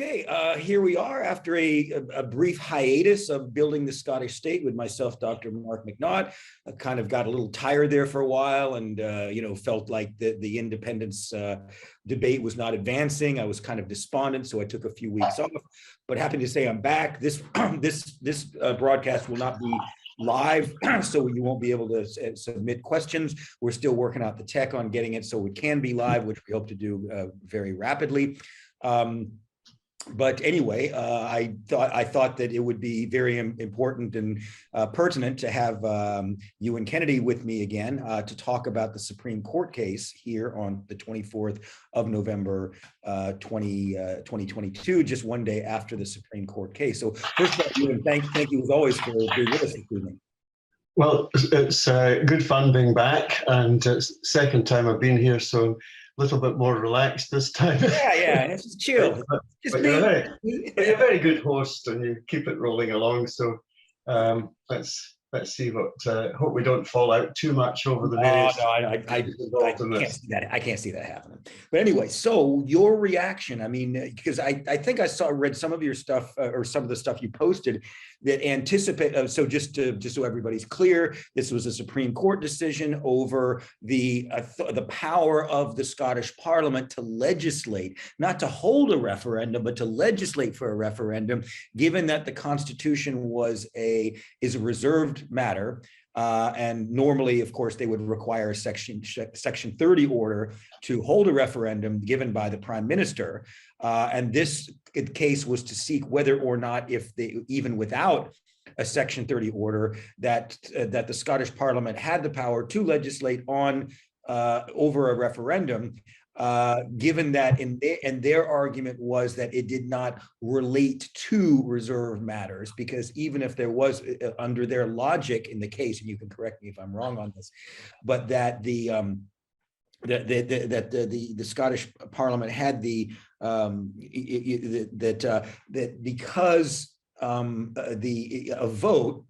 Okay, here we are after a brief hiatus of building the Scottish state with myself, Dr. Mark McNaught. I kind of got a little tired there for a while and, felt like the independence debate was not advancing. I was kind of despondent, so I took a few weeks off, but happy to say I'm back. This broadcast will not be live, so you won't be able to submit questions. We're still working out the tech on getting it so it can be live, which we hope to do very rapidly. But anyway, I thought that it would be very important and pertinent to have Ewan Kennedy with me again to talk about the Supreme Court case here on the 24th of November, 2022, just one day after the Supreme Court case. So first of all, Ewan, thank you as always for being with us this evening. Well, it's good fun being back, and second time I've been here, so a little bit more relaxed this time. Yeah, it's just chill. But you're a very good host, and you keep it rolling along. So let's see what. Hope we don't fall out too much over the various. No, I can't see that happening. But anyway, so your reaction. I mean, because I think I read some of your stuff or some of the stuff you posted that anticipate. So just so everybody's clear, this was a Supreme Court decision over the power of the Scottish Parliament to legislate, not to hold a referendum, but to legislate for a referendum, given that the Constitution is a reserved matter. And normally, of course, they would require a Section 30 order to hold a referendum given by the Prime Minister. And this case was to seek whether or not, even without a Section 30 order, that the Scottish Parliament had the power to legislate over a referendum. Given that and their argument was that it did not relate to reserve matters, because even if there was, under their logic in the case, and you can correct me if I'm wrong on this, but that the Scottish Parliament had that because a vote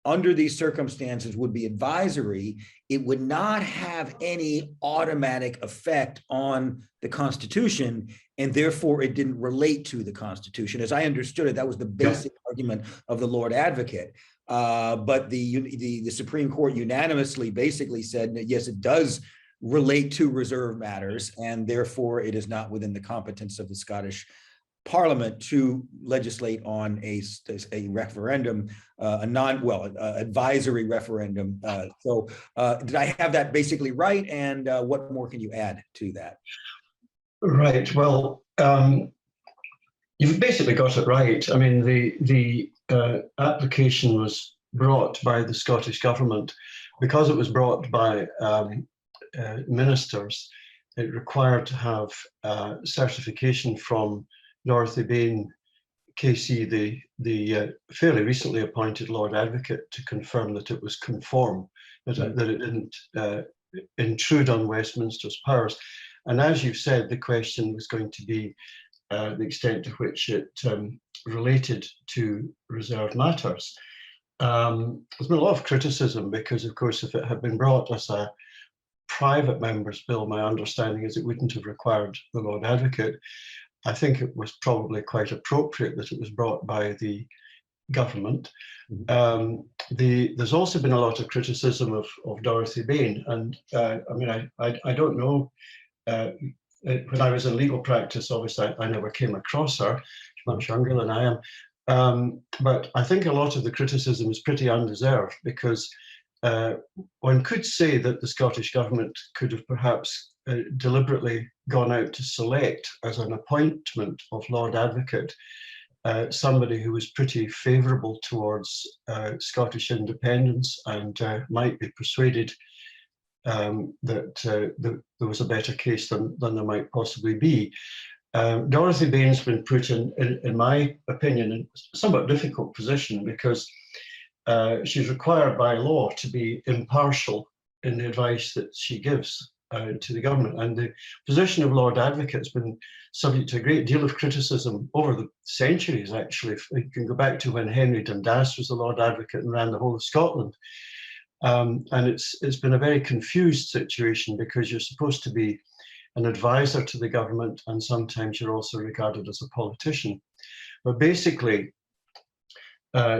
under these circumstances would be advisory, it would not have any automatic effect on the Constitution, and therefore it didn't relate to the Constitution. As I understood it, that was the basic argument of the Lord Advocate. But the Supreme Court unanimously basically said that, yes, it does relate to reserve matters, and therefore it is not within the competence of the Scottish Parliament to legislate on a referendum, advisory referendum. So did I have that basically right? And what more can you add to that? Right. Well, you've basically got it right. I mean, the application was brought by the Scottish government. Because it was brought by ministers, it required to have certification from Dorothy Bain, KC, the fairly recently appointed Lord Advocate, to confirm that it was conform, that it didn't intrude on Westminster's powers. And as you said, the question was going to be the extent to which it related to reserved matters. There's been a lot of criticism because, of course, if it had been brought as a private member's bill, my understanding is it wouldn't have required the Lord Advocate. I think it was probably quite appropriate that it was brought by the government. There's also been a lot of criticism of Dorothy Bain, and I mean, I don't know. When I was in legal practice, obviously, I never came across her. She's much younger than I am. But I think a lot of the criticism is pretty undeserved, because one could say that the Scottish government could have perhaps deliberately gone out to select as an appointment of Lord Advocate somebody who was pretty favourable towards Scottish independence and might be persuaded that there was a better case than there might possibly be. Dorothy Bain's been put in my opinion, in a somewhat difficult position, because she's required by law to be impartial in the advice that she gives to the government. And the position of Lord Advocate has been subject to a great deal of criticism over the centuries, actually. You can go back to when Henry Dundas was the Lord Advocate and ran the whole of Scotland. And it's been a very confused situation, because you're supposed to be an advisor to the government, and sometimes you're also regarded as a politician. But basically,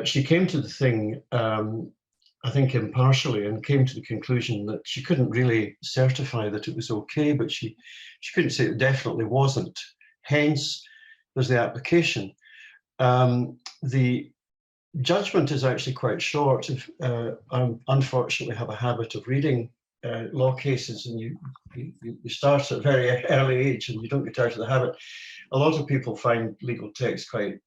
she came to the thing, I think impartially, and came to the conclusion that she couldn't really certify that it was okay, but she couldn't say it definitely wasn't. Hence, there's the application. The judgment is actually quite short. I unfortunately have a habit of reading law cases, and you start at a very early age and you don't get out of the habit. A lot of people find legal text quite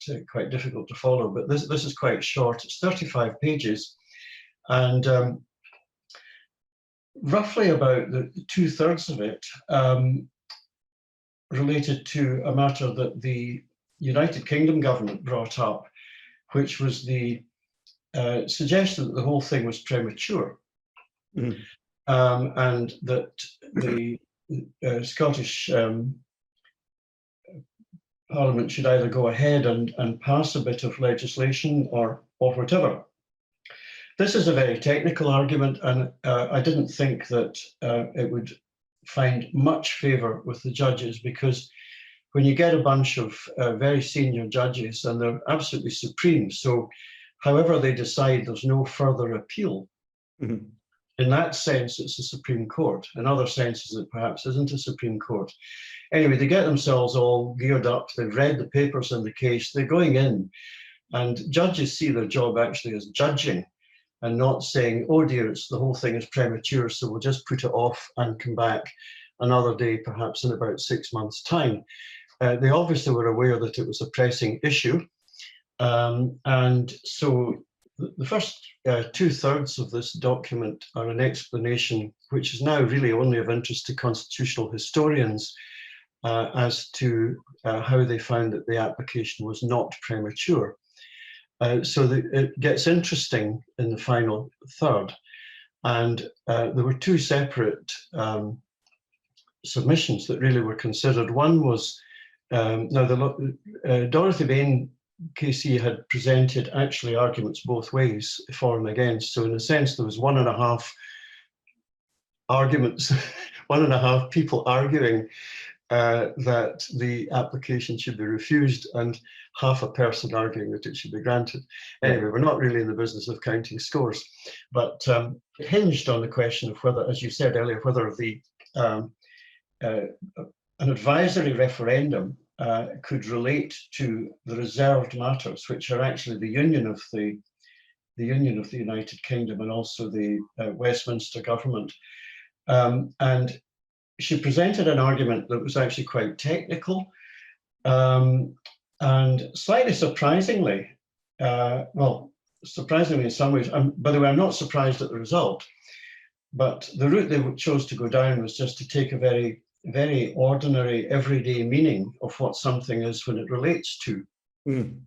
difficult to follow, but this is quite short. It's 35 pages, and roughly about the 2/3 of it related to a matter that the United Kingdom government brought up, which was the suggestion that the whole thing was premature. Mm-hmm. And that the Scottish Parliament should either go ahead and pass a bit of legislation or whatever. This is a very technical argument, and I didn't think that it would find much favour with the judges, because when you get a bunch of very senior judges, and they're absolutely supreme, so however they decide, there's no further appeal. Mm-hmm. In that sense, it's a Supreme Court. In other senses, it perhaps isn't a Supreme Court. Anyway, they get themselves all geared up. They've read the papers in the case. They're going in, and judges see their job actually as judging, and not saying, oh dear, the whole thing is premature, so we'll just put it off and come back another day, perhaps in about 6 months' time. They obviously were aware that it was a pressing issue. And so the first 2/3 of this document are an explanation, which is now really only of interest to constitutional historians, as to how they found that the application was not premature. So it gets interesting in the final third. And there were two separate submissions that really were considered. One was, Dorothy Bain KC had presented actually arguments both ways, for and against. So in a sense, there was 1.5 arguments, 1.5 people arguing that the application should be refused, and half a person arguing that it should be granted. Anyway, we're not really in the business of counting scores, but it hinged on the question of whether, as you said earlier, whether the an advisory referendum could relate to the reserved matters, which are actually the union of the United Kingdom and also the Westminster government. And she presented an argument that was actually quite technical, and slightly surprisingly, well, surprisingly in some ways. By the way, I'm not surprised at the result, but the route they chose to go down was just to take a very, very ordinary, everyday meaning of what something is when it relates to. Mm.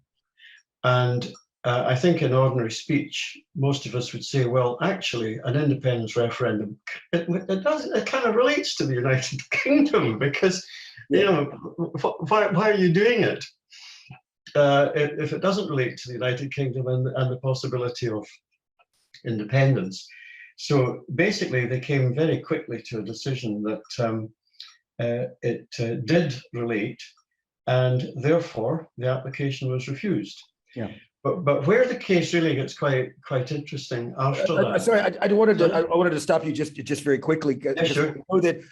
And I think in ordinary speech, most of us would say, well, actually, an independence referendum, it kind of relates to the United Kingdom, because, you know, why are you doing it? If it doesn't relate to the United Kingdom and the possibility of independence. So basically, they came very quickly to a decision that it did relate, and therefore the application was refused. Yeah. But where the case really gets quite interesting after that. Sorry, I wanted to stop you just very quickly. Yeah, sure. I know that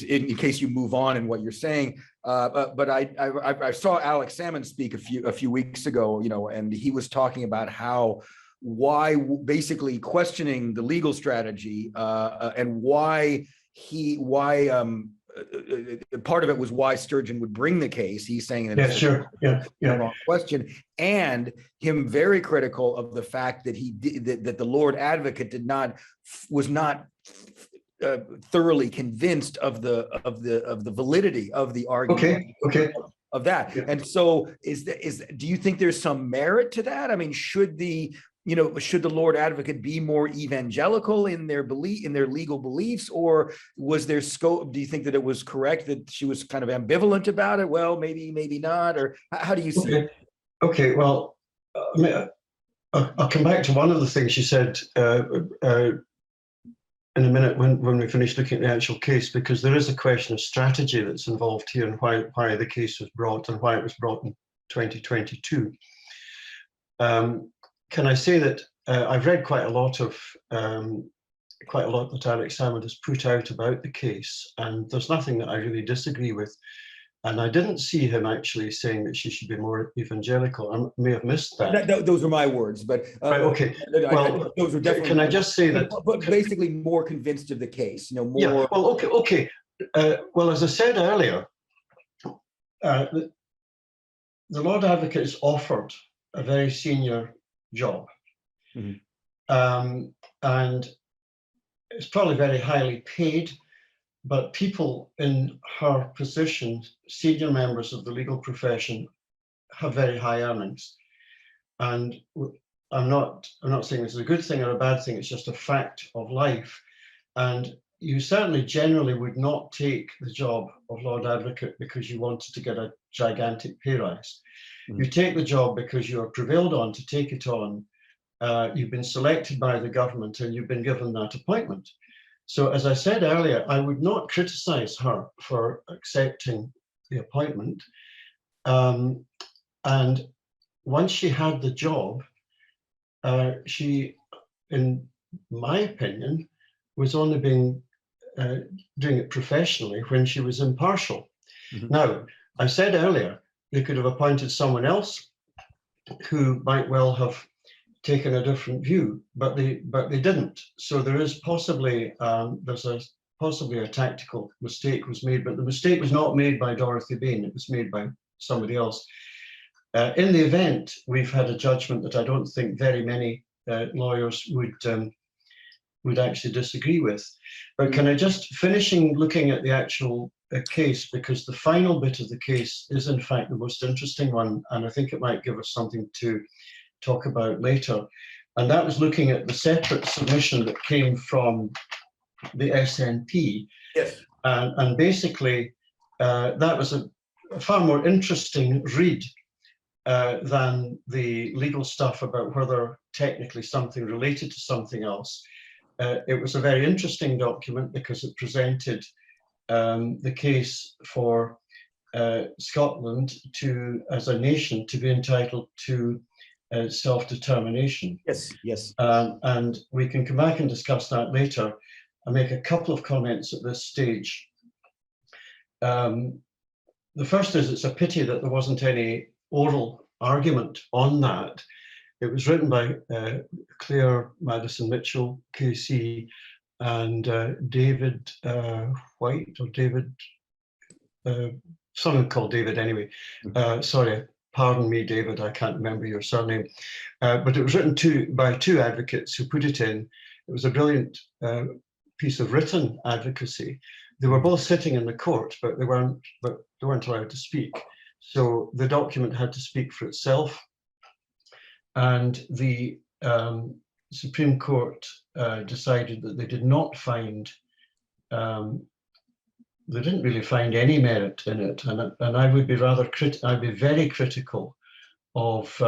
in case you move on in what you're saying, but I saw Alex Salmon speak a few weeks ago, you know, and he was talking about why basically questioning the legal strategy and why part of it was why Sturgeon would bring the case. He's saying that it's a wrong question, and him very critical of the fact that that the Lord Advocate was not thoroughly convinced of the validity of the argument. Of that. Yeah. And so do you think there's some merit to that? I mean, should the Lord Advocate be more evangelical in their legal beliefs, or was there scope? Do you think that it was correct that she was kind of ambivalent about it? Well, maybe not, or how do you see it? Okay, well, I'll come back to one of the things she said in a minute when we finish looking at the actual case, because there is a question of strategy that's involved here and why the case was brought and why it was brought in 2022. Can I say that I've read quite a lot that Alex Salmond has put out about the case, and there's nothing that I really disagree with. And I didn't see him actually saying that she should be more evangelical. I may have missed that. Those are my words, but right, okay. Well, those are definitely. Can I just say that? But basically, more convinced of the case. You know, more. Yeah. Well, okay. Well, as I said earlier, the Lord Advocate is offered a very senior job, and it's probably very highly paid. But people in her position, senior members of the legal profession, have very high earnings. And I'm not saying this is a good thing or a bad thing, it's just a fact of life. And you certainly generally would not take the job of Lord Advocate because you wanted to get a gigantic pay rise. You take the job because you are prevailed on to take it on. You've been selected by the government and you've been given that appointment. So as I said earlier, I would not criticize her for accepting the appointment. And once she had the job, she, in my opinion, was only doing it professionally when she was impartial. Now, I said earlier, they could have appointed someone else who might well have taken a different view, but they didn't. So there is possibly possibly a tactical mistake was made, but the mistake was not made by Dorothy Bain. It was made by somebody else. In the event, we've had a judgment that I don't think very many lawyers would actually disagree with. But can I just finishing looking at the actual case, because the final bit of the case is in fact the most interesting one, and I think it might give us something to talk about later. And that was looking at the separate submission that came from the SNP. Yes. And basically, that was a far more interesting read than the legal stuff about whether technically something related to something else. It was a very interesting document because it presented the case for Scotland as a nation to be entitled to self-determination. Yes. And we can come back and discuss that later. I'll make a couple of comments at this stage. The first is it's a pity that there wasn't any oral argument on that. It was written by Claire Madison Mitchell, KC, and David White, or David, someone called David anyway. Sorry, pardon me, David, I can't remember your surname. But it was written by two advocates who put it in. It was a brilliant piece of written advocacy. They were both sitting in the court, but they weren't allowed to speak. So the document had to speak for itself. And the Supreme Court decided that they did not find, they didn't really find any merit in it. And I would be I'd be very critical of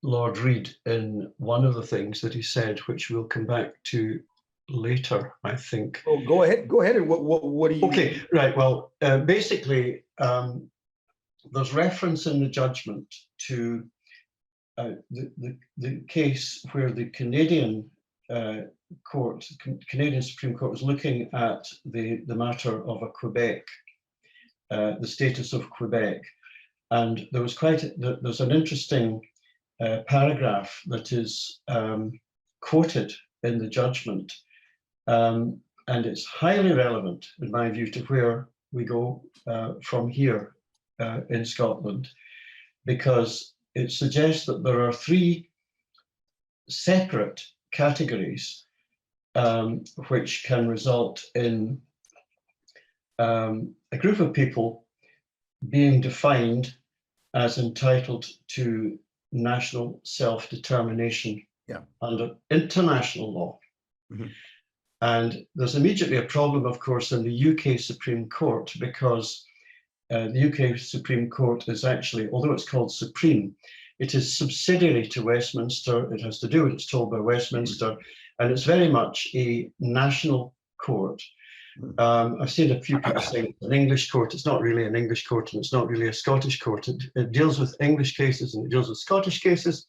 Lord Reid in one of the things that he said, which we'll come back to later, I think. Oh, go ahead. And what do you? Okay, right. Well, basically, there's reference in the judgment to the case where the Canadian Canadian Supreme Court was looking at the matter of a Quebec, the status of Quebec, and there was there's an interesting paragraph that is quoted in the judgment, and it's highly relevant in my view to where we go from here in Scotland, because it suggests that there are three separate categories which can result in a group of people being defined as entitled to national self-determination under international law. And there's immediately a problem, of course, in the UK Supreme Court, because the UK Supreme Court is actually, although it's called Supreme, It is subsidiary to Westminster. It has to do what it's told by Westminster, and it's very much a national court. I've seen a few people saying it's an English court. It's not really an English court, and it's not really a Scottish court. It deals with English cases and it deals with Scottish cases.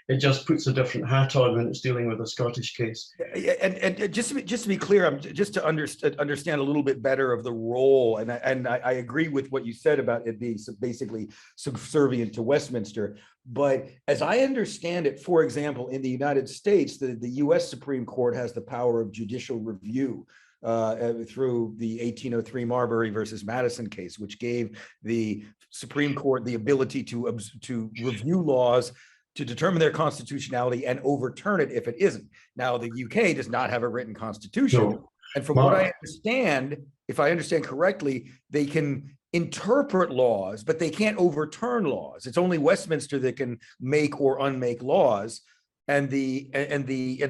It just puts a different hat on when it's dealing with a Scottish case. And just to be clear, just to understand a little bit better of the role, and I agree with what you said about it being basically subservient to Westminster. But as I understand it, for example, in the United States, the U.S. Supreme Court has the power of judicial review through the 1803 Marbury versus Madison case, which gave the Supreme Court the ability to review laws to determine their constitutionality and overturn it if it isn't. Now, the UK does not have a written constitution. No. And from what I understand, if I understand correctly, they can interpret laws, but they can't overturn laws. It's only Westminster that can make or unmake laws. And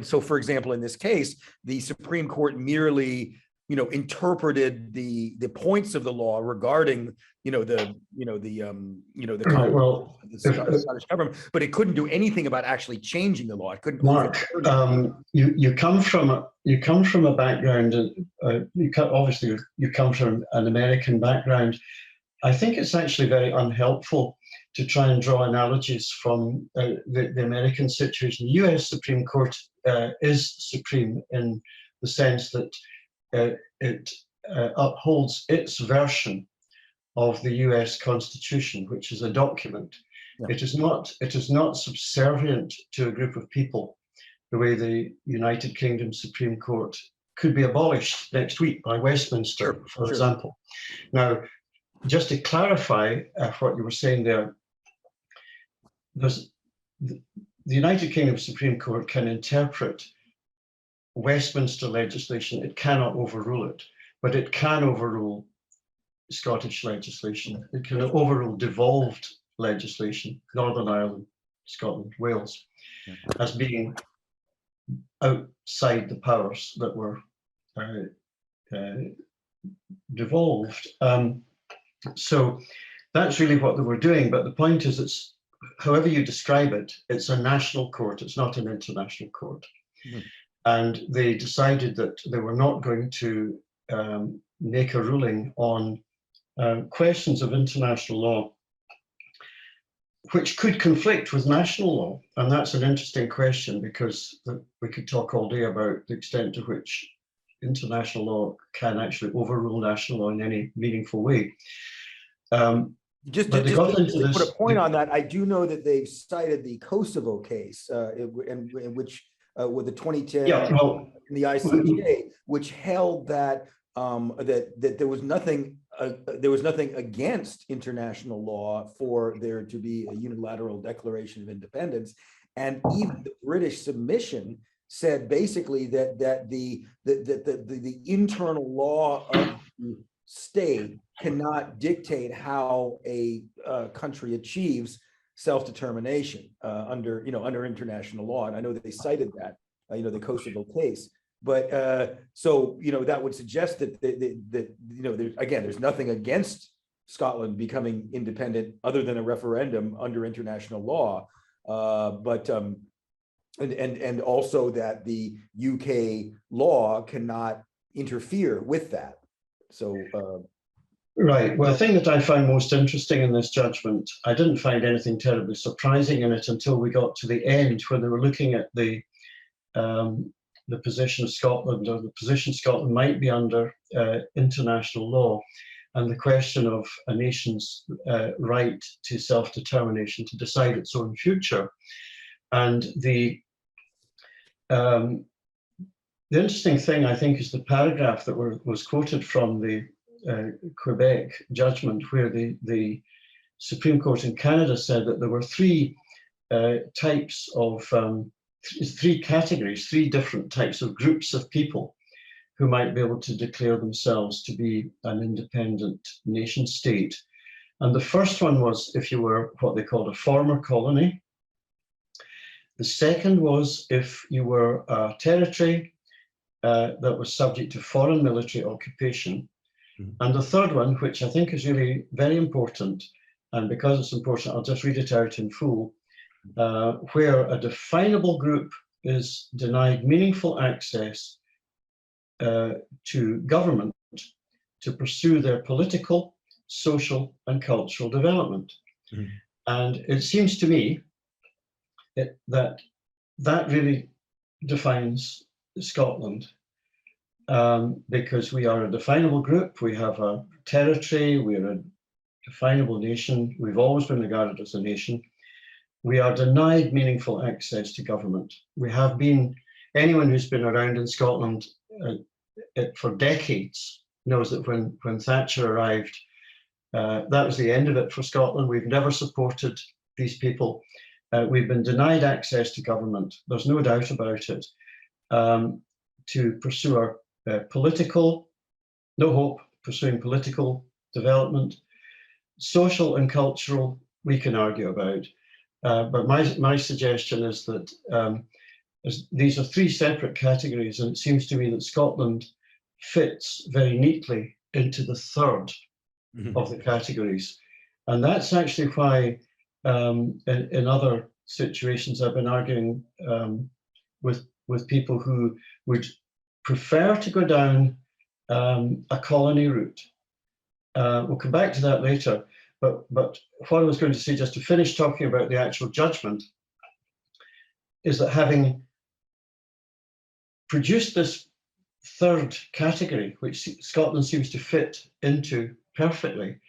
so, for example, in this case, the Supreme Court merely, interpreted the points of the law regarding, the Scottish government, but it couldn't do anything about actually changing the law. It couldn't. Mark, you come from a background. Obviously, you come from an American background. I think it's actually very unhelpful to try and draw analogies from the American situation. The U.S. Supreme Court is supreme in the sense that it upholds its version of the U.S. Constitution, which is a document. Yeah. It is not subservient to a group of people, the way the United Kingdom Supreme Court could be abolished next week by Westminster, for example. Now, just to clarify what you were saying there, the United Kingdom Supreme Court can interpret Westminster legislation. It cannot overrule it, but it can overrule Scottish legislation. It can overrule devolved legislation, Northern Ireland, Scotland, Wales, as being outside the powers that were devolved. So that's really what they were doing. But the point is, it's however you describe it, it's a national court. It's not an international court. Mm-hmm. And they decided that they were not going to make a ruling on questions of international law, which could conflict with national law. And that's an interesting question, because we could talk all day about the extent to which international law can actually overrule national law in any meaningful way. Just to put a point on that, I do know that they've cited the Kosovo case, in which with the 2010 in the ICJ, which held that that there was nothing against international law for there to be a unilateral declaration of independence, and even the British submission said basically that the internal law of the state cannot dictate how a country achieves self-determination under international law. And I know that they cited that the Kosovo case, but so that would suggest that there's nothing against Scotland becoming independent other than a referendum under international law, but and also that the UK law cannot interfere with that. So right. Well, the thing that I found most interesting in this judgment, I didn't find anything terribly surprising in it until we got to the end, where they were looking at the position of Scotland, or the position Scotland might be under international law, and the question of a nation's right to self-determination, to decide its own future. And the interesting thing, I think, is the paragraph that was quoted from the Quebec judgment, where the Supreme Court in Canada said that there were three types of, three categories, three different types of groups of people who might be able to declare themselves to be an independent nation state. And the first one was if you were what they called a former colony. The second was if you were a territory that was subject to foreign military occupation. Mm-hmm. And the third one, which I think is really very important, and because it's important, I'll just read it out in full, where a definable group is denied meaningful access to government to pursue their political, social, and cultural development. Mm-hmm. And it seems to me that really defines Scotland, because we are a definable group, we have a territory, we're a definable nation, we've always been regarded as a nation. We are denied meaningful access to government. We have been, anyone who's been around in Scotland for decades knows that when Thatcher arrived, that was the end of it for Scotland. We've never supported these people. We've been denied access to government. There's no doubt about it. To pursue our political, no hope pursuing political development. Social and cultural, we can argue about. But my suggestion is that these are three separate categories, and it seems to me that Scotland fits very neatly into the third of the categories. And that's actually why in other situations I've been arguing with people who would prefer to go down a colony route. We'll come back to that later, but what I was going to say, just to finish talking about the actual judgment, is that having produced this third category, which Scotland seems to fit into perfectly,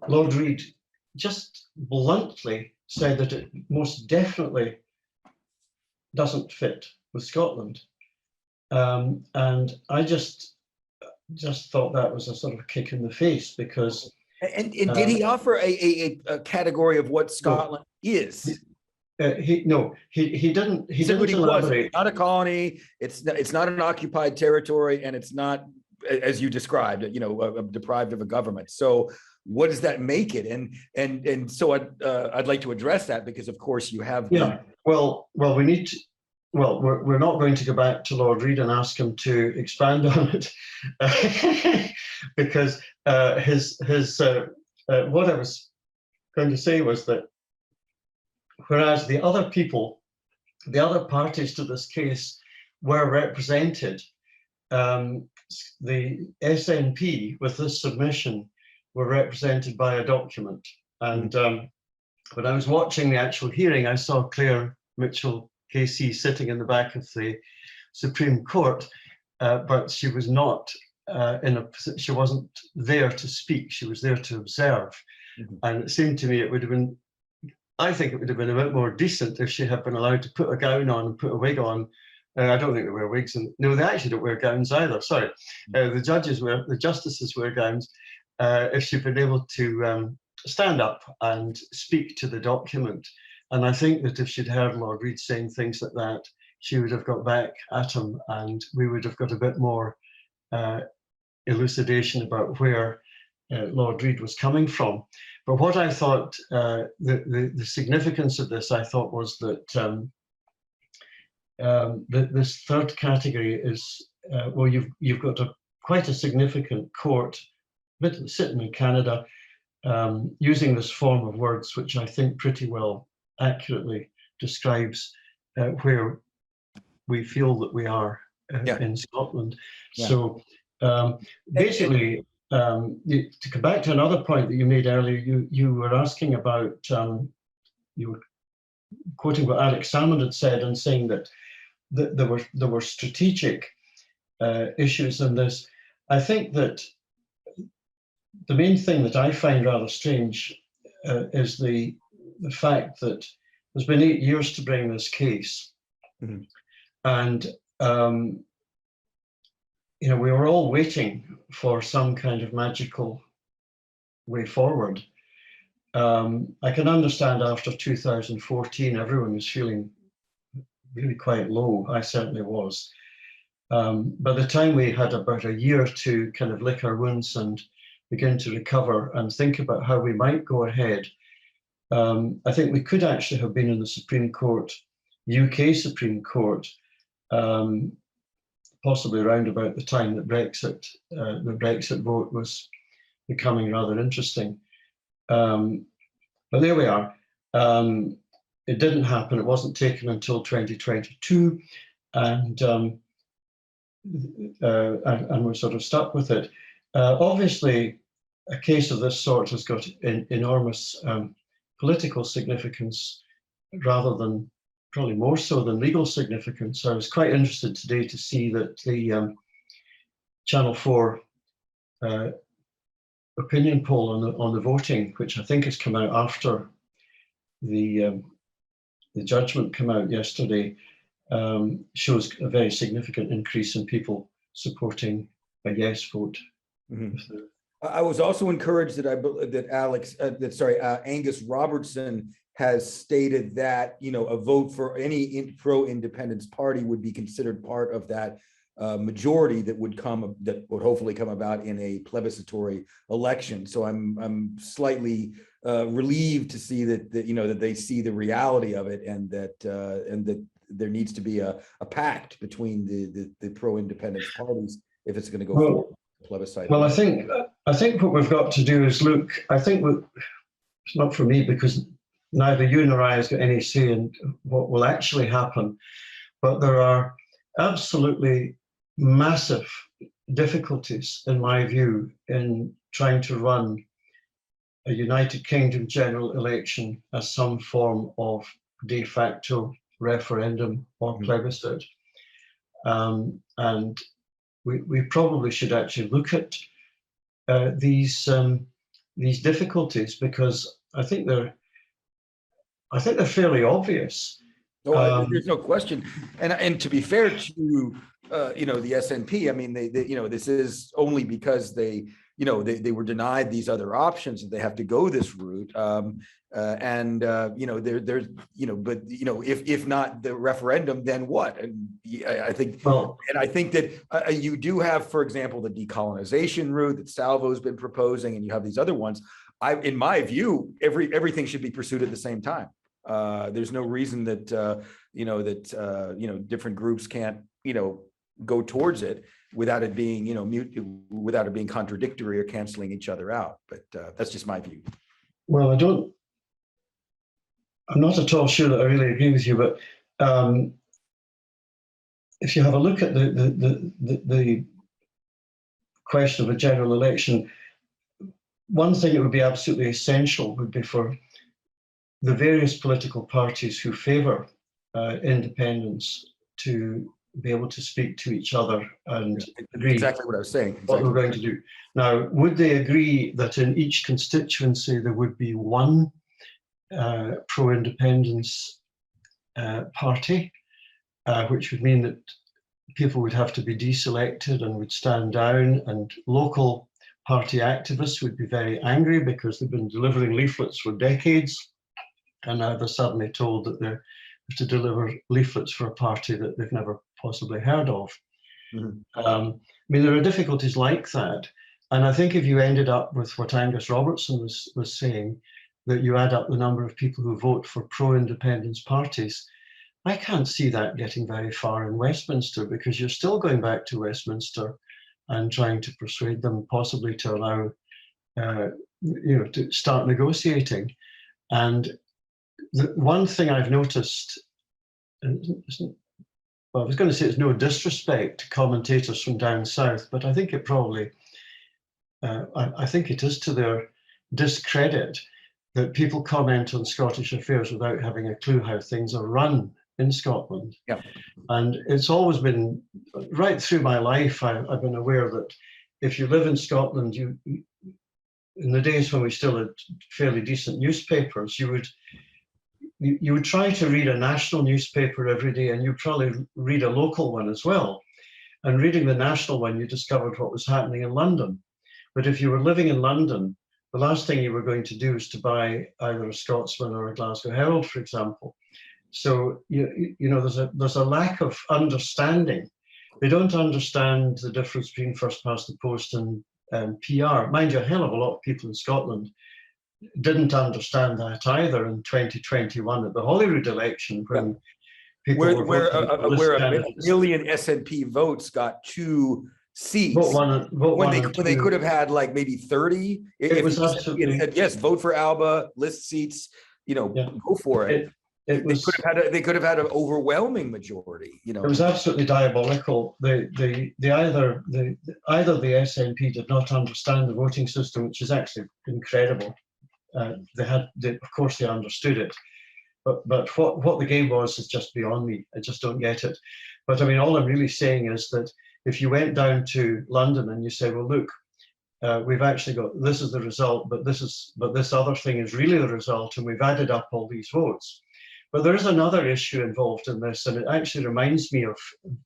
Lord Reid just bluntly said that it most definitely doesn't fit with Scotland. And I just thought that was a sort of kick in the face, because... And did he offer a category of what Scotland is? He didn't. He didn't elaborate. It's not a colony. It's not an occupied territory, and it's not, as you described, deprived of a government. So what does that make it? And so I'd like to address that, because of course you have. Yeah. Well, we need to. Well, we're not going to go back to Lord Reid and ask him to expand on it, because what I was going to say was that whereas the other people, the other parties to this case were represented, the SNP with this submission were represented by a document. And when I was watching the actual hearing, I saw Claire Mitchell KC sitting in the back of the Supreme Court, but she was not she wasn't there to speak, she was there to observe. And it seemed to me it would have been, I think it would have been a bit more decent if she had been allowed to put a gown on and put a wig on. I don't think they wear wigs, and no, they actually don't wear gowns either. Sorry, the justices wear gowns. If she'd been able to stand up and speak to the document, and I think that if she'd heard Lord Reid saying things like that, she would have got back at him, and we would have got a bit more elucidation about where Lord Reid was coming from. But what I thought, the significance of this, I thought, was that this third category is, well, you've got quite a significant court sitting in Canada, using this form of words, which I think pretty well accurately describes where we feel that we are in Scotland. Yeah. So basically, to come back to another point that you made earlier, you were asking about, you were quoting what Alex Salmond had said and saying that there were strategic issues in this. I think that the main thing that I find rather strange is the fact that there's been 8 years to bring this case, and we were all waiting for some kind of magical way forward. I can understand after 2014, everyone was feeling really quite low. I certainly was. By the time we had about a year to kind of lick our wounds and begin to recover and think about how we might go ahead, I think we could actually have been in the Supreme Court, UK Supreme Court, possibly around about the time that the Brexit vote was becoming rather interesting. But there we are. It didn't happen. It wasn't taken until 2022, and we're sort of stuck with it. Obviously, a case of this sort has got enormous political significance, rather than, probably more so than legal significance. So I was quite interested today to see that the Channel 4 opinion poll on the voting, which I think has come out after the judgment came out yesterday, shows a very significant increase in people supporting a yes vote. Mm-hmm. I was also encouraged that Angus Robertson has stated that, you know, a vote for any pro-independence party would be considered part of that majority that would hopefully come about in a plebiscitary election. So I'm slightly relieved to see that they see the reality of it, and that there needs to be a pact between the pro-independence parties if it's going to go forward. Plebiscite. Well, I think what we've got to do is look. I think it's not for me, because neither you nor I has got any say in what will actually happen. But there are absolutely massive difficulties, in my view, in trying to run a United Kingdom general election as some form of de facto referendum or plebiscite, and we probably should actually look at these difficulties, because I think they're fairly obvious. Oh, there's no question. And to be fair to the SNP, I mean, this is only because they were denied these other options that they have to go this route. If not the referendum, then what? And I think that you do have, for example, the decolonization route that Salvo's been proposing, and you have these other ones. In my view, everything should be pursued at the same time. There's no reason that different groups can't go towards it without it being without it being contradictory or canceling each other out. But that's just my view. Well, I'm not at all sure that I really agree with you, but if you have a look at the question of a general election, one thing that would be absolutely essential would be for the various political parties who favour independence to be able to speak to each other and agree. Exactly what I was saying. What we're going to do. Now, would they agree that in each constituency there would be one pro-independence party, which would mean that people would have to be deselected and would stand down, and local party activists would be very angry because they've been delivering leaflets for decades, and now they're suddenly told that they have to deliver leaflets for a party that they've never possibly heard of. I mean, there are difficulties like that, and I think if you ended up with what Angus Robertson was saying, that you add up the number of people who vote for pro-independence parties, I can't see that getting very far in Westminster, because you're still going back to Westminster and trying to persuade them possibly to allow, to start negotiating. And the one thing I've noticed, well, I was going to say it's no disrespect to commentators from down south, but I think it probably, I think it is to their discredit that people comment on Scottish affairs without having a clue how things are run in Scotland. Yeah. And it's always been, right through my life, I've been aware that if you live in Scotland, in the days when we still had fairly decent newspapers, you would try to read a national newspaper every day, and you'd probably read a local one as well. And reading the national one, you discovered what was happening in London. But if you were living in London, the last thing you were going to do is to buy either a Scotsman or a Glasgow Herald, for example. So there's a lack of understanding. They don't understand the difference between first past the post and PR. Mind you, a hell of a lot of people in Scotland didn't understand that either in 2021 at the Holyrood election, when people where a million SNP votes got 2 seats when they could have had like maybe 30. It was absolutely, said, yes, vote for Alba, list seats, go for it. They could have had an overwhelming majority. It was absolutely diabolical. Either the SNP did not understand the voting system, which is actually incredible. Of course they understood it, but what the game was is just beyond me. I just don't get it. But I mean, all I'm really saying is that if you went down to London and you say, well, look, we've actually got, this is the result, but this other thing is really the result, and we've added up all these votes. But there is another issue involved in this, and it actually reminds me of,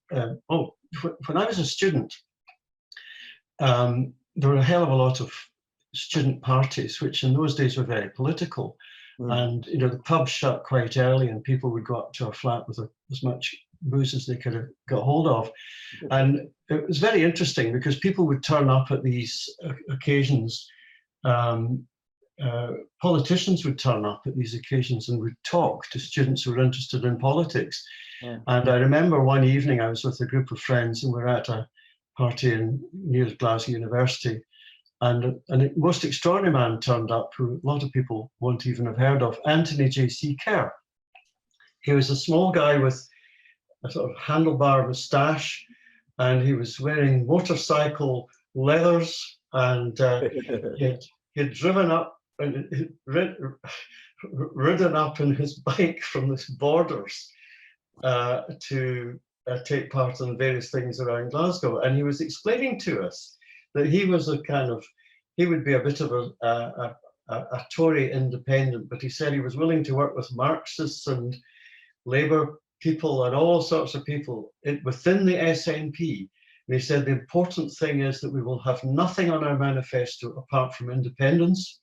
when I was a student, there were a hell of a lot of student parties, which in those days were very political. And the pubs shut quite early, and people would go up to our flat with as much booze as they could have got hold of. And it was very interesting because people would turn up at these occasions. Politicians would turn up at these occasions and would talk to students who were interested in politics. And I remember one evening I was with a group of friends and we were at a party near Glasgow University, and a most extraordinary man turned up who a lot of people won't even have heard of, Anthony J.C. Kerr. He was a small guy with a sort of handlebar moustache, and he was wearing motorcycle leathers, and he'd driven up and ridden up in his bike from the borders to take part in various things around Glasgow. And he was explaining to us that he was he would be a bit of a Tory independent, but he said he was willing to work with Marxists and Labour people and all sorts of people within the SNP. And he said the important thing is that we will have nothing on our manifesto apart from independence.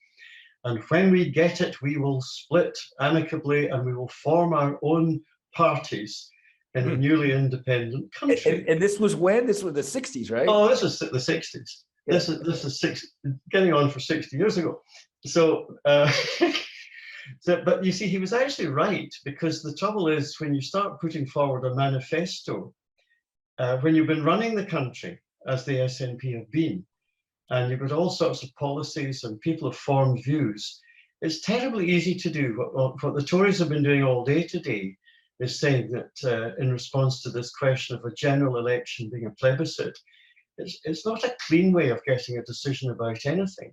And when we get it, we will split amicably and we will form our own parties in a newly independent country. And this was when? This was the 60s, right? Oh, this is the 60s. Yeah. This is getting on for 60 years ago. So, but you see, he was actually right, because the trouble is when you start putting forward a manifesto, when you've been running the country, as the SNP have been, and you've got all sorts of policies and people have formed views, it's terribly easy to do what the Tories have been doing all day today, is saying that in response to this question of a general election being a plebiscite, it's not a clean way of getting a decision about anything.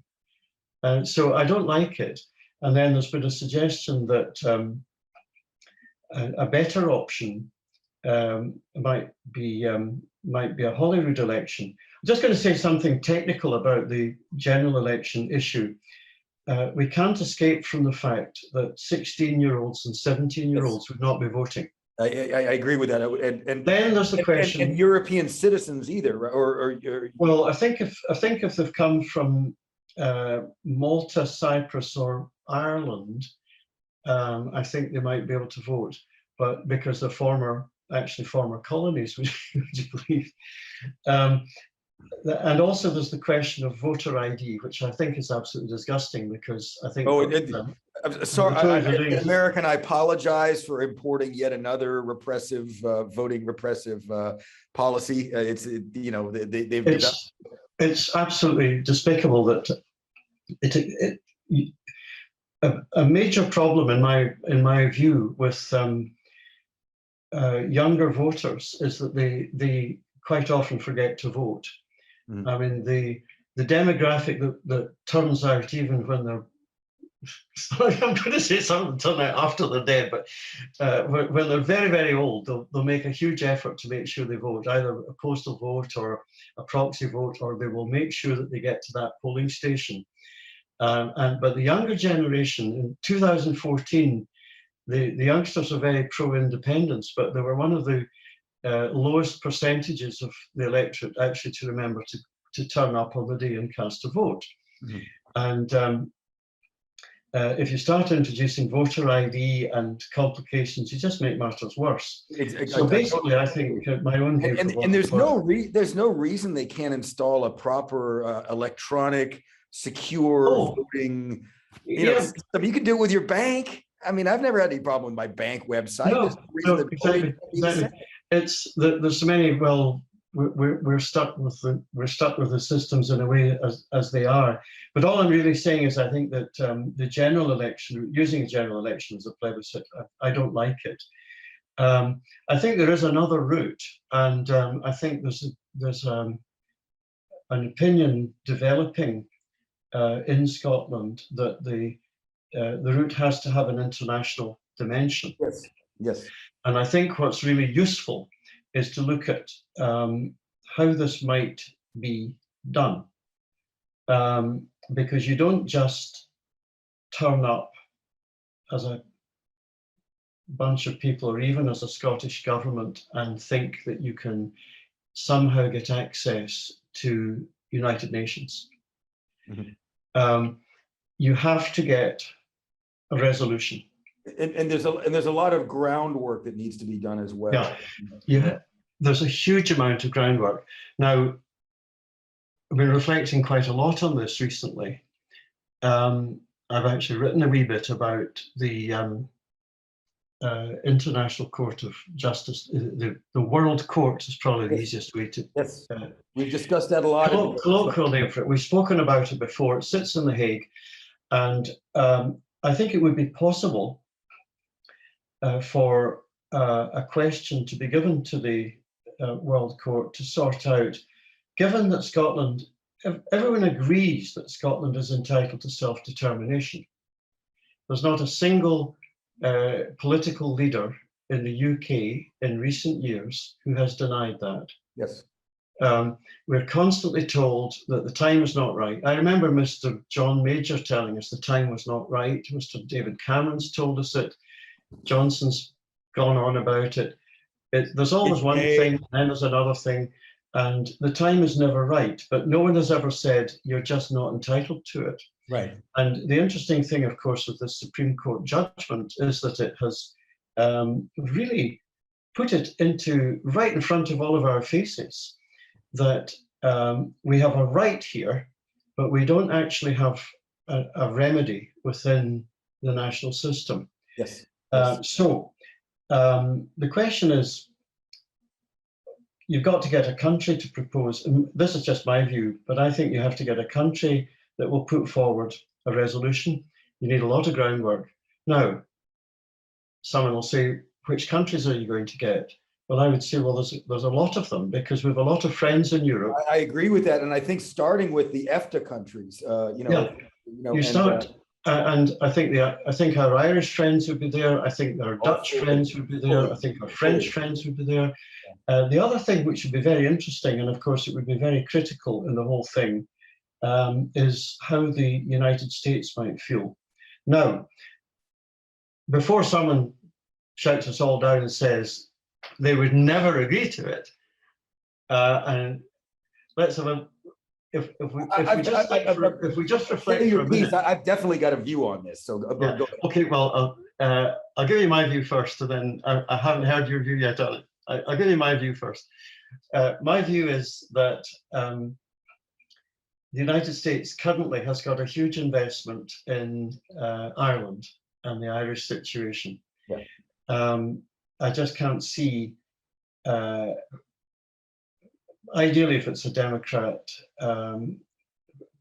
So I don't like it. And then there's been a suggestion that a better option might be a Holyrood election. I'm just going to say something technical about the general election issue. We can't escape from the fact that 16-year-olds and 17-year-olds would not be voting. I agree with that. And then there's the question. And European citizens either, or well, I think if they've come from Malta, Cyprus, or Ireland, I think they might be able to vote, but because they're former colonies, would you believe? And also there's the question of voter ID, which I think is absolutely disgusting, because I think I'm sorry, American, I apologize for importing yet another repressive voting repressive policy. It's absolutely despicable that a major problem in my view with younger voters is that they quite often forget to vote. I mean, the demographic that turns out even when they're, sorry, I'm going to say something turn out after they're dead, but when they're very, very old, they'll make a huge effort to make sure they vote, either a postal vote or a proxy vote, or they will make sure that they get to that polling station. But the younger generation, in 2014, the youngsters are very pro-independence, but they were one of the lowest percentages of the electorate actually to remember to turn up on the day and cast a vote. And if you start introducing voter ID and complications, you just make matters worse. So basically, I think my own view. And there's no reason they can't install a proper electronic, secure voting system. You can do it with your bank. I mean, I've never had any problem with my bank website. No, exactly. There's so many we're stuck with the systems in a way as they are. But all I'm really saying is I think that the general election, using a general election as a plebiscite, I don't like it. I think there is another route, and I think there's an opinion developing in Scotland that the route has to have an international dimension. Yes. Yes. And I think what's really useful is to look at how this might be done, because you don't just turn up as a bunch of people, or even as a Scottish government, and think that you can somehow get access to United Nations. Mm-hmm. You have to get a resolution. And there's a lot of groundwork that needs to be done as well. Yeah, there's a huge amount of groundwork. Now, I've been reflecting quite a lot on this recently. I've actually written a wee bit about the International Court of Justice. The World Court is probably the easiest way to. Yes, we've discussed that a lot. Colloquial name for it. We've spoken about it before. It sits in The Hague, and I think it would be possible for a question to be given to the World Court to sort out, given that Scotland, everyone agrees that Scotland is entitled to self-determination. There's not a single political leader in the UK in recent years who has denied that. Yes. We're constantly told that the time is not right. I remember Mr. John Major telling us the time was not right. Mr. David Cameron's told us it. Johnson's gone on about it. There's always one thing, and then there's another thing, and the time is never right. But no one has ever said you're just not entitled to it. Right. And the interesting thing, of course, with the Supreme Court judgment is that it has really put it right in front of all of our faces that we have a right here, but we don't actually have a remedy within the national system. Yes. So the question is, you've got to get a country to propose, and this is just my view, but I think you have to get a country that will put forward a resolution. You need a lot of groundwork. Now, someone will say, which countries are you going to get? Well, I would say, well, there's a lot of them, because we have a lot of friends in Europe. I agree with that, and I think starting with the EFTA countries, and I think our Irish friends would be there. I think our Dutch friends would be there. I think our French friends would be there. The other thing which would be very interesting, and of course it would be very critical in the whole thing, is how the United States might feel. Now, before someone shouts us all down and says they would never agree to it, and let's have a if we just reflect for a minute. I've definitely got a view on this. So yeah. Okay, well, I'll give you my view first, and then I haven't heard your view yet on it. I'll give you my view first. My view is that the United States currently has got a huge investment in Ireland and the Irish situation. Yeah. I just can't see, ideally if it's a Democrat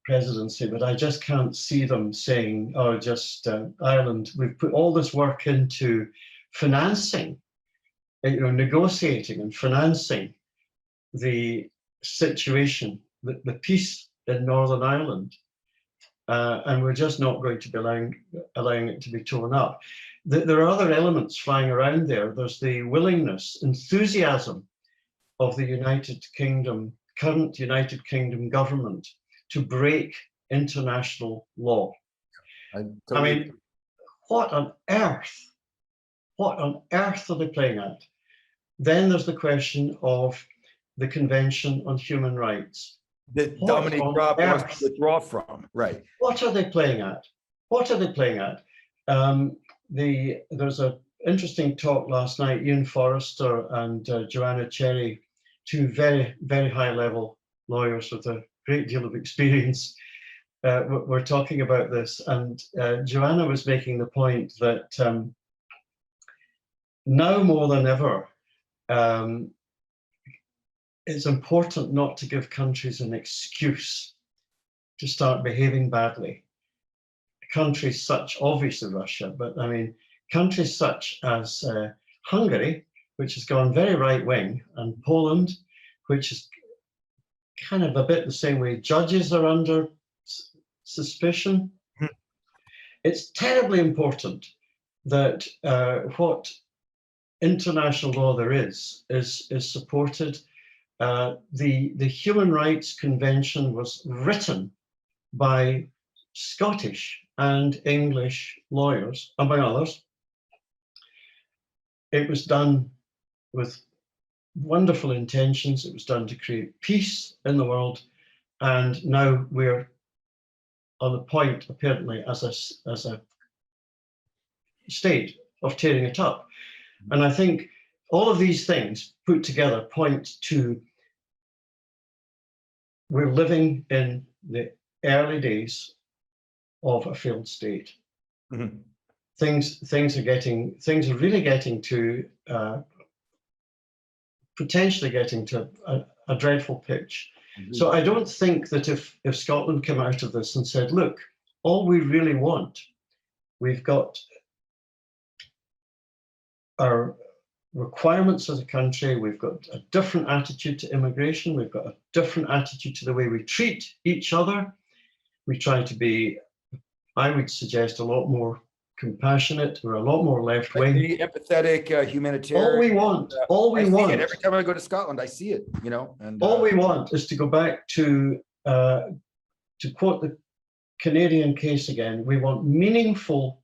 presidency, but I just can't see them saying, oh, just Ireland, we've put all this work into financing, negotiating and financing the situation, the peace in Northern Ireland, and we're just not going to be allowing it to be torn up. There are other elements flying around there. There's the willingness, enthusiasm of the current United Kingdom government to break international law. I mean, what on earth are they playing at? Then there's the question of the Convention on Human Rights. That Dominic Raab wants to withdraw from, right? What are they playing at? There's an interesting talk last night. Ian Forrester and Joanna Cherry, two very, very high-level lawyers with a great deal of experience, were talking about this. And Joanna was making the point that now more than ever, it's important not to give countries an excuse to start behaving badly. Countries such, obviously Russia, but I mean, countries such as Hungary, which has gone very right-wing, and Poland, which is kind of a bit the same way. Judges are under suspicion. It's terribly important that what international law there is supported. The Human Rights Convention was written by Scottish and English lawyers, among others. It was done with wonderful intentions. It was done to create peace in the world, and now we're on the point, apparently, as a state of tearing it up. And I think all of these things put together point to we're living in the early days of a failed state. Mm-hmm. Things are really getting to potentially getting to a dreadful pitch. Mm-hmm. So I don't think that if Scotland came out of this and said, look, all we really want, we've got our requirements as a country, we've got a different attitude to immigration, we've got a different attitude to the way we treat each other. We try to be, I would suggest, a lot more compassionate, we're a lot more left-wing. Empathetic, humanitarian. All we want. Every time I go to Scotland, I see it, you know. And all we want is to go back to quote the Canadian case again, we want meaningful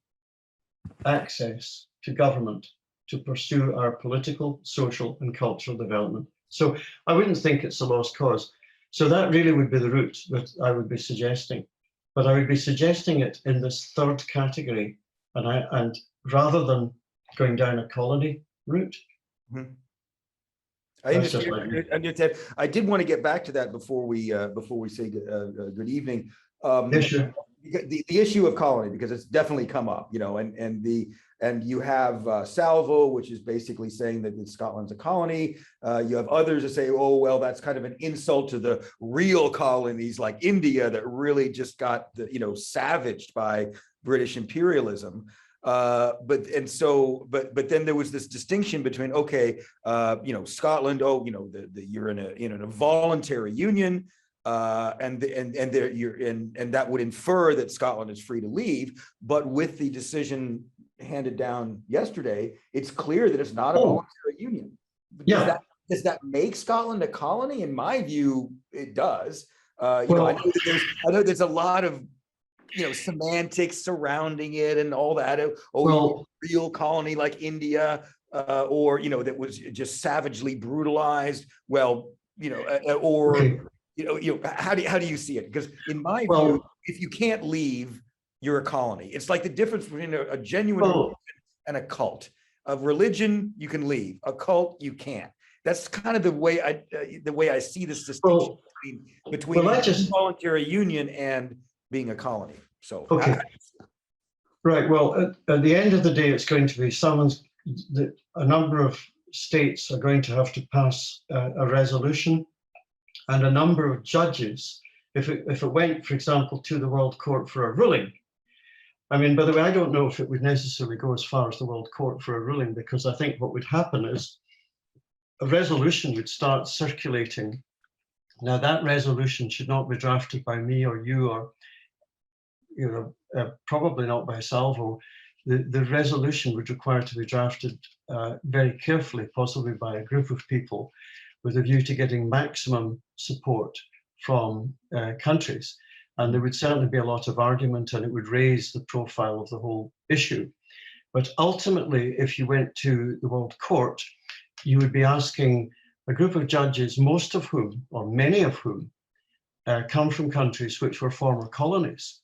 access to government to pursue our political, social, and cultural development. So I wouldn't think it's a lost cause. So that really would be the route that I would be suggesting. But I would be suggesting it in this third category, and rather than going down a colony route. Mm-hmm. I understand. I did want to get back to that before we say good evening. Yeah, sure. The issue of colony, because it's definitely come up, you know, and you have Salvo, which is basically saying that Scotland's a colony. You have others that say, oh, well, that's kind of an insult to the real colonies like India that really just got, savaged by British imperialism. But then there was this distinction between, okay, Scotland, you're in a voluntary union. And that would infer that Scotland is free to leave, but with the decision handed down yesterday, it's clear that it's not a voluntary union. Does that make Scotland a colony? In my view, it does. I know there's a lot of semantics surrounding it and all that. Real colony like India, or that was just savagely brutalized. Well, how do you see it? Because in my view, if you can't leave, you're a colony. It's like the difference between a genuine religion and a cult. A religion, you can leave. A cult, you can't. That's kind of the way I see this distinction between a voluntary union and being a colony. So right. Well, at the end of the day, it's going to be a number of states are going to have to pass a resolution. And a number of judges, if it went, for example, to the World Court for a ruling. I mean, by the way, I don't know if it would necessarily go as far as the World Court for a ruling, because I think what would happen is a resolution would start circulating. Now, that resolution should not be drafted by me or you, or probably not by Salvo. The resolution would require to be drafted very carefully, possibly by a group of people, with a view to getting maximum support from countries. And there would certainly be a lot of argument, and it would raise the profile of the whole issue. But ultimately, if you went to the World Court, you would be asking a group of judges, most of whom, or many of whom, come from countries which were former colonies.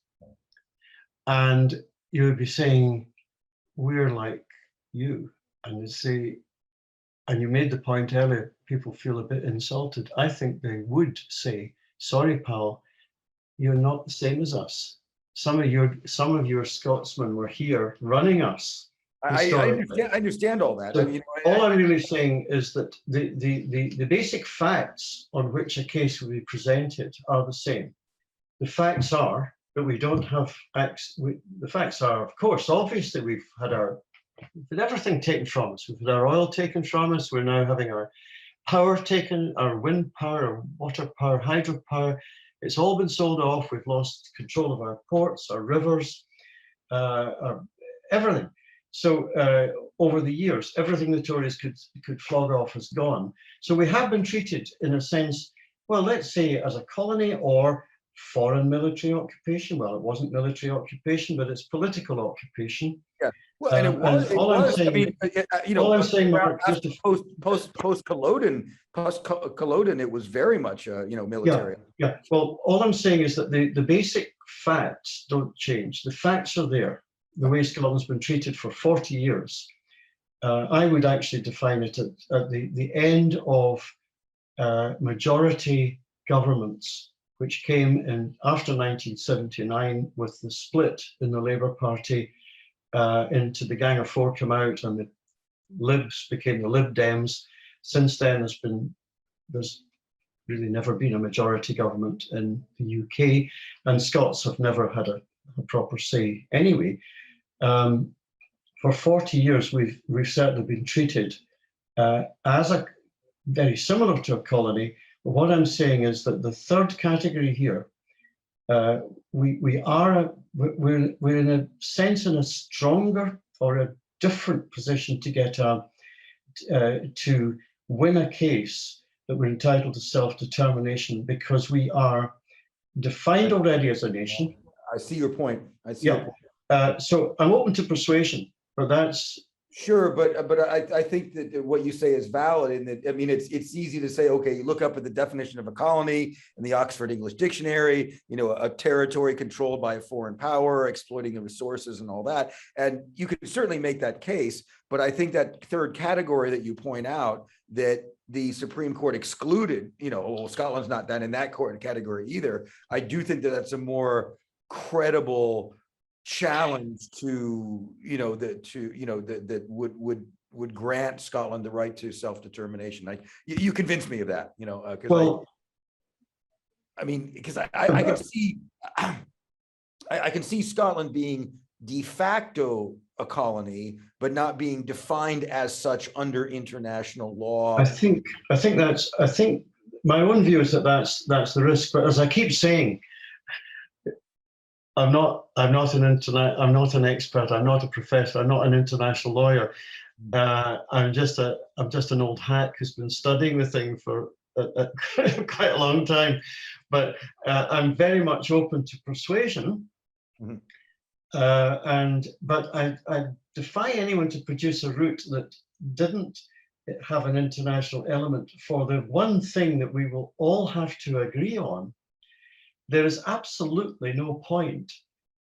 And you would be saying, we're like you. And they'd say, and you made the point earlier, people feel a bit insulted. I think they would say, sorry, pal, you're not the same as us. Some of your Scotsmen were here running us historically. I understand all that. So I mean, all I'm really saying is that the basic facts on which a case will be presented are the same. The facts are that we don't have the facts are, of course, obviously we've had everything taken from us. We've had our oil taken from us. We're now having our power taken, our wind power, our water power, hydropower. It's all been sold off. We've lost control of our ports, our rivers, everything. So over the years, everything the Tories could flog off has gone. So we have been treated in a sense, well, let's say as a colony or foreign military occupation. Well, it wasn't military occupation, but it's political occupation. Yeah. Well, and it was. I mean, you know, all I'm saying, Mark, just post Culloden, it was very much, you know, military. Yeah. Well, all I'm saying is that the basic facts don't change. The facts are there. The way Scotland's been treated for 40 years. I would actually define it at the end of majority governments, which came in after 1979 with the split in the Labour Party into the Gang of Four come out and the Libs became the Lib Dems. Since then, there's really never been a majority government in the UK, and Scots have never had a proper say anyway. For 40 years, we've certainly been treated as a very similar to a colony. But what I'm saying is that the third category here, we're in a sense in a stronger or a different position to get to win a case that we're entitled to self-determination because we are defined already as a nation. I see your point. Your point. So I'm open to persuasion, but that's sure. But I think that what you say is valid, in that, I mean, it's easy to say, okay, you look up at the definition of a colony in the Oxford English Dictionary, you know, a territory controlled by a foreign power, exploiting the resources and all that, and you could certainly make that case. But I think that third category that you point out, that the Supreme Court excluded, you know, well, Scotland's not that in that category either. I do think that that's a more credible challenge to, you know, that would grant Scotland the right to self-determination. Like you convinced me of that, you know, because well, I mean, because I can see I can see Scotland being de facto a colony, but not being defined as such under international law. I think my own view is that that's the risk. But as I keep saying, I'm not an expert. I'm not a professor. I'm not an international lawyer. I'm just an old hack who's been studying the thing for quite a long time. But I'm very much open to persuasion. Mm-hmm. But I defy anyone to produce a route that didn't have an international element for the one thing that we will all have to agree on. There is absolutely no point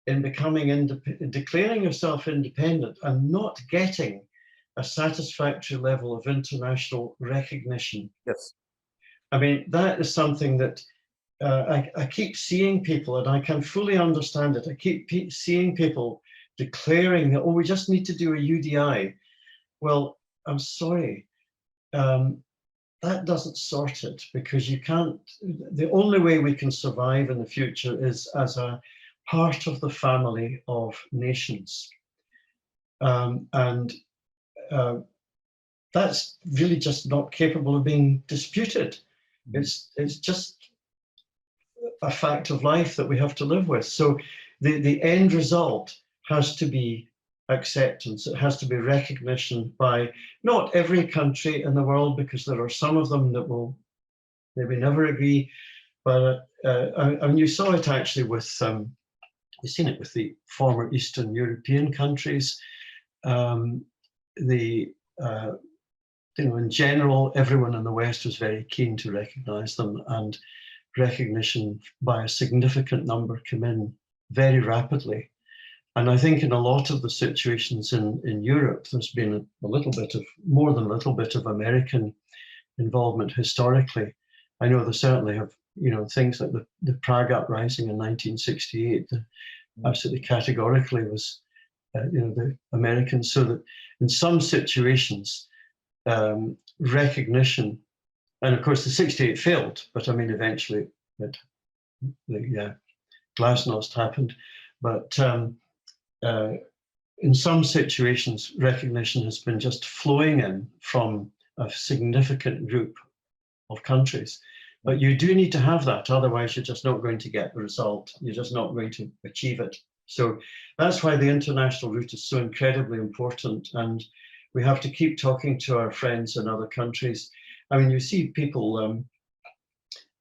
in declaring yourself independent and not getting a satisfactory level of international recognition. Yes. I mean, that is something that I keep seeing people, and I can fully understand it. I keep seeing people declaring that, oh, we just need to do a UDI. Well, I'm sorry. That doesn't sort it, because you can't, the only way we can survive in the future is as a part of the family of nations. That's really just not capable of being disputed. It's just a fact of life that we have to live with. So the end result has to be acceptance. It has to be recognition by not every country in the world, because there are some of them that will maybe never agree. But and you saw it actually with you've seen it with the former Eastern European countries. You know, in general, everyone in the West was very keen to recognise them, and recognition by a significant number came in very rapidly. And I think in a lot of the situations in Europe, there's been more than a little bit of American involvement historically. I know there certainly have, you know, things like the Prague Uprising in 1968, absolutely categorically was the Americans, so that in some situations, recognition, and of course the 68 failed, but I mean eventually the glasnost happened, but in some situations recognition has been just flowing in from a significant group of countries. But you do need to have that, otherwise you're just not going to get the result. You're just not going to achieve it. So that's why the international route is so incredibly important, and we have to keep talking to our friends in other countries. I mean, you see people,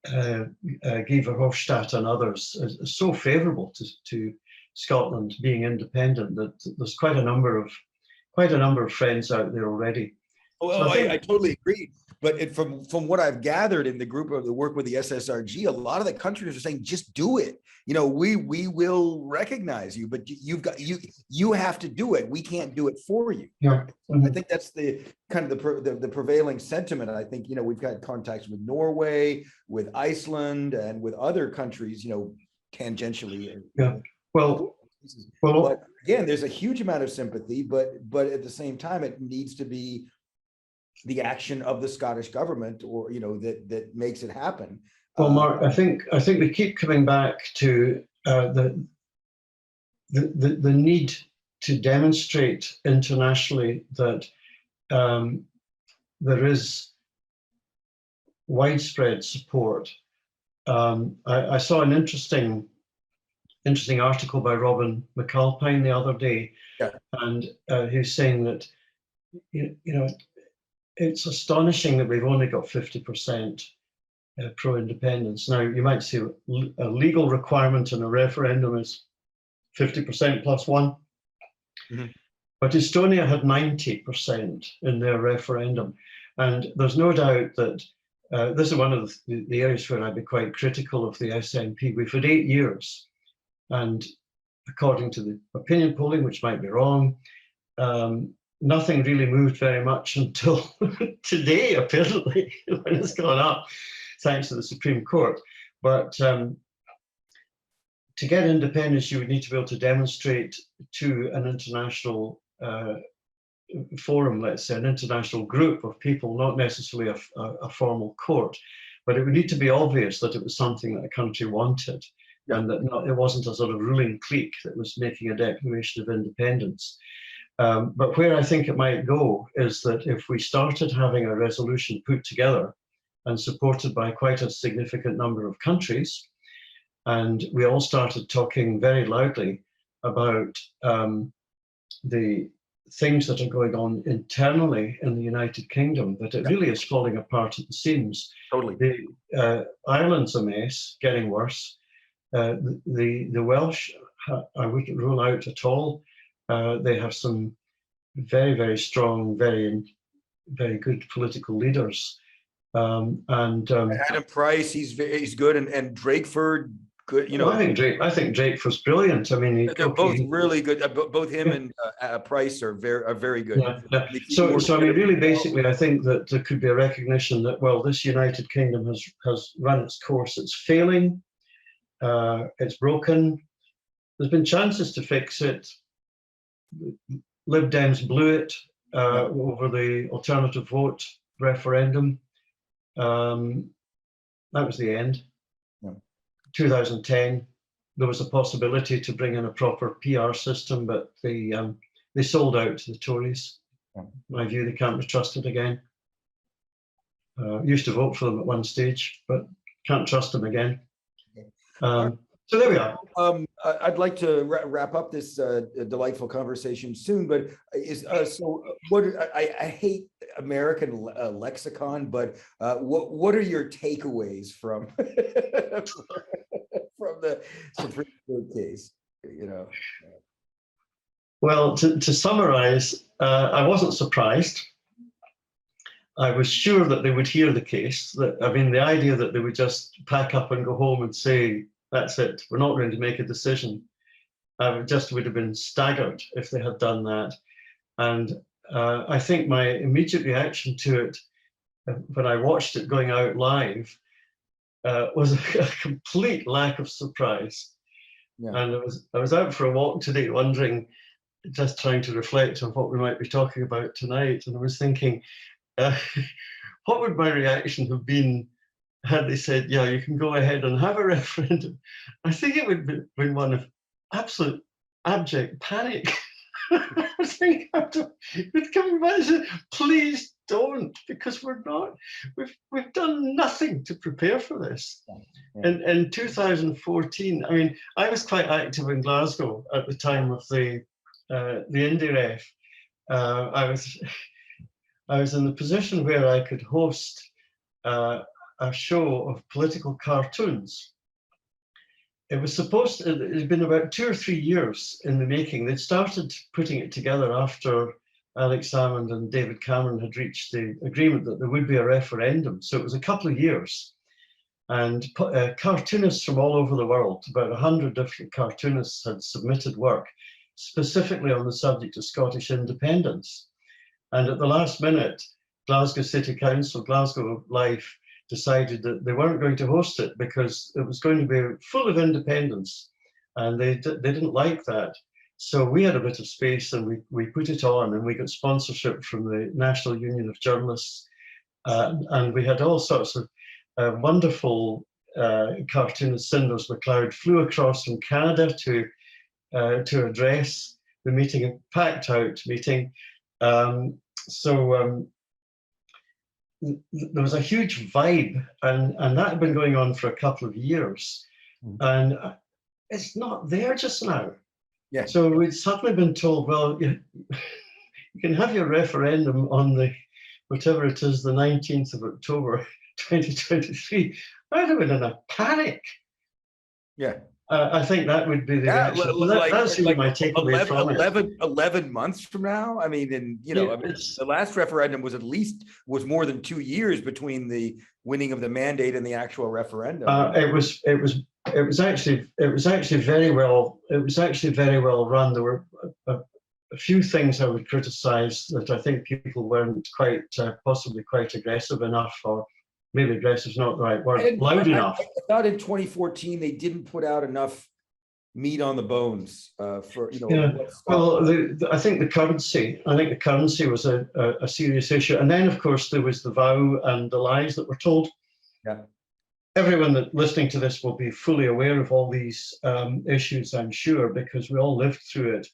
Guy Verhofstadt and others, are so favourable to Scotland being independent that there's quite a number of friends out there already. Well, so I totally agree. But from what I've gathered in the group of the work with the SSRG, a lot of the countries are saying, just do it. You know, we will recognize you, but you have to do it. We can't do it for you. Yeah. I think that's the kind of the prevailing sentiment. I think, you know, we've got contacts with Norway, with Iceland, and with other countries, you know, tangentially. Yeah. Well, but again, there's a huge amount of sympathy, but at the same time, it needs to be the action of the Scottish government, or, you know, that makes it happen. Well, Mark, I think we keep coming back to the need to demonstrate internationally that there is widespread support. I saw an interesting article by Robin McAlpine the other day, and who's saying that you know, it's astonishing that we've only got 50% pro-independence. Now, you might say a legal requirement in a referendum is 50% plus one, but Estonia had 90% in their referendum. And there's no doubt that this is one of the areas where I'd be quite critical of the SNP. We've had 8 years, and according to the opinion polling, which might be wrong, nothing really moved very much until today, apparently, when it's gone up, thanks to the Supreme Court. But to get independence, you would need to be able to demonstrate to an international forum, let's say, an international group of people, not necessarily a formal court, but it would need to be obvious that it was something that a country wanted, and that it wasn't a sort of ruling clique that was making a declaration of independence. But where I think it might go is that if we started having a resolution put together and supported by quite a significant number of countries, and we all started talking very loudly about the things that are going on internally in the United Kingdom, that it really is falling apart at the seams. Totally. Ireland's a mess, getting worse. The Welsh, I wouldn't rule out at all. They have some very, very strong, very good political leaders. Adam Price, he's good, and Drakeford, good. You know, I think Drakeford's brilliant. I mean, they're both really good. Both him and Price are very good. Yeah. So I mean, really, basically, I think that there could be a recognition that, well, this United Kingdom has run its course. It's failing. It's broken. There's been chances to fix it. Lib Dems blew it over the alternative vote referendum. That was the end. 2010, there was a possibility to bring in a proper PR system, but they sold out to the Tories. In my view, they can't be trusted again. Used to vote for them at one stage, but can't trust them again. So there we are. I'd like to wrap up this delightful conversation soon, but I hate American lexicon, but what are your takeaways from from the Supreme Court case? You know. Well, to summarize, I wasn't surprised. I was sure that they would hear the case. I mean, the idea that they would just pack up and go home and say, that's it, we're not going to make a decision. I would have been staggered if they had done that. And I think my immediate reaction to it, when I watched it going out live, was a complete lack of surprise. Yeah. And I was out for a walk today wondering, just trying to reflect on what we might be talking about tonight, and I was thinking, what would my reaction have been had they said, yeah, you can go ahead and have a referendum? I think it would have been one of absolute abject panic. I think with coming back and said, please don't, because we've done nothing to prepare for this. Yeah. In 2014, I mean, I was quite active in Glasgow at the time of the Indie Ref. I was in the position where I could host a show of political cartoons. It was supposed to, it had been about 2 or 3 years in the making. They'd started putting it together after Alex Salmond and David Cameron had reached the agreement that there would be a referendum. So it was a couple of years. And cartoonists from all over the world, about 100 different cartoonists had submitted work specifically on the subject of Scottish independence. And at the last minute, Glasgow City Council, Glasgow Life, decided that they weren't going to host it because it was going to be full of independence, and they didn't like that. So we had a bit of space, and we put it on, and we got sponsorship from the National Union of Journalists, and we had all sorts of wonderful cartoonists. Cinders MacLeod flew across from Canada to address the meeting, a packed out meeting. There was a huge vibe, and that had been going on for a couple of years, and it's not there just now. Yeah. So we'd suddenly been told, well, you can have your referendum on the, whatever it is, the 19th of October, 2023. I'd have been in a panic. Yeah. I think that would be the reaction. That's really my takeaway from it. 11 months from now. I mean, and you know, yeah, I mean, the last referendum was more than 2 years between the winning of the mandate and the actual referendum. It was actually very well run. There were a few things I would criticize that I think people weren't quite possibly quite aggressive enough, or maybe aggressive is not the right word, loud enough. I thought in 2014 they didn't put out enough meat on the bones for, you know. Yeah. Well, I think the currency was a serious issue. And then, of course, there was the vow and the lies that were told. Yeah. Everyone that listening to this will be fully aware of all these issues, I'm sure, because we all lived through it.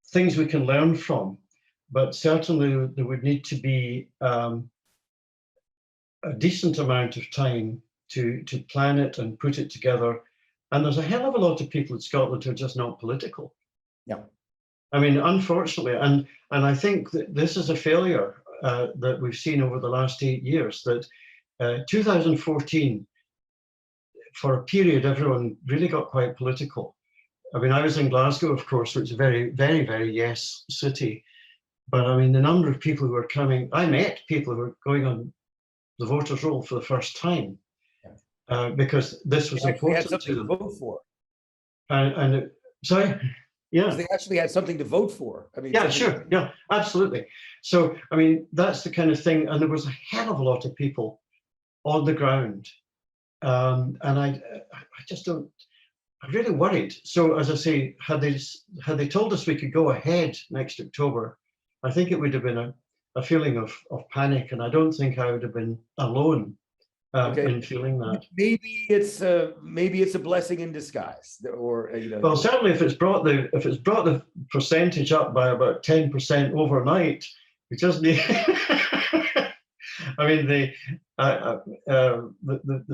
Things we can learn from, but certainly there would need to be a decent amount of time to plan it and put it together. And there's a hell of a lot of people in Scotland who are just not political. Yeah. I mean, unfortunately, and I think that this is a failure that we've seen over the last 8 years, that 2014, for a period, everyone really got quite political. I mean, I was in Glasgow, of course, which is a very, very, very yes city. But I mean, the number of people who were coming, I met people who were going on the voters' roll for the first time, because this was important to them. To vote for. Sorry, yeah. They actually had something to vote for. I mean, yeah, sure, yeah, absolutely. So, I mean, that's the kind of thing, and there was a hell of a lot of people on the ground, and I just don't. I'm really worried. So, as I say, had they told us we could go ahead next October, I think it would have been a feeling of panic, and I don't think I would have been alone in feeling that. Maybe it's a blessing in disguise, or you know. Well, certainly if it's brought the percentage up by about 10% overnight, we just need. I mean, the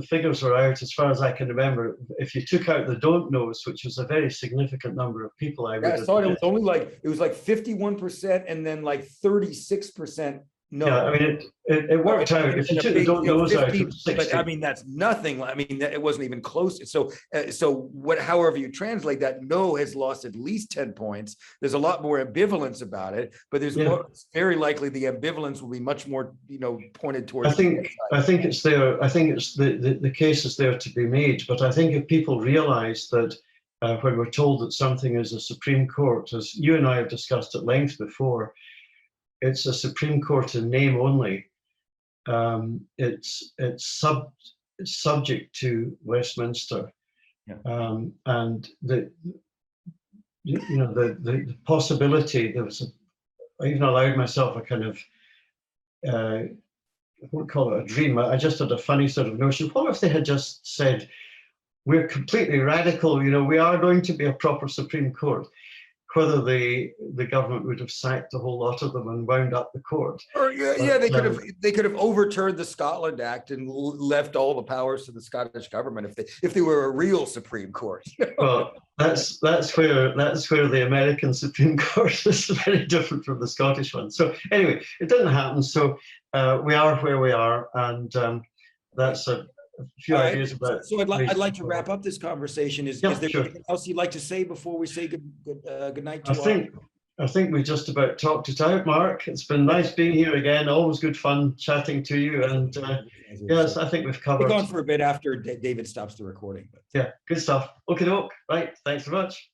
figures are out as far as I can remember. If you took out the don't knows, which was a very significant number of people, I thought it was only like 51% and then like 36% no. Yeah, I mean, it worked out. If you took the don't knows out, it was 60. But I mean, that's nothing. I mean, it wasn't even close. So however you translate that, no has lost at least 10 points. There's a lot more ambivalence about it, but there's more, it's very likely the ambivalence will be much more, you know, pointed towards. I think it's there. I think it's the case is there to be made. But I think if people realise that when we're told that something is a Supreme Court, as you and I have discussed at length before, it's a Supreme Court in name only. It's subject to Westminster, and the you know, the possibility, I even allowed myself a kind of, I won't call it a dream, I just had a funny sort of notion. What if they had just said, we're completely radical, you know, we are going to be a proper Supreme Court? Whether the government would have sacked a whole lot of them and wound up the court. Or yeah, they could have overturned the Scotland Act and left all the powers to the Scottish government if they were a real Supreme Court. Well, that's where the American Supreme Court is very different from the Scottish one. So anyway, it didn't happen. So we are where we are, and that's a few ideas about. So I'd like to wrap up this conversation. Is there sure. anything else you'd like to say before we say good night to I think we just about talked it out, Mark. It's been nice being here again. Always good fun chatting to you. And yes, I think we've covered. We're on for a bit after David stops the recording. But. Yeah, good stuff. Okay, doke. Right. Thanks very much.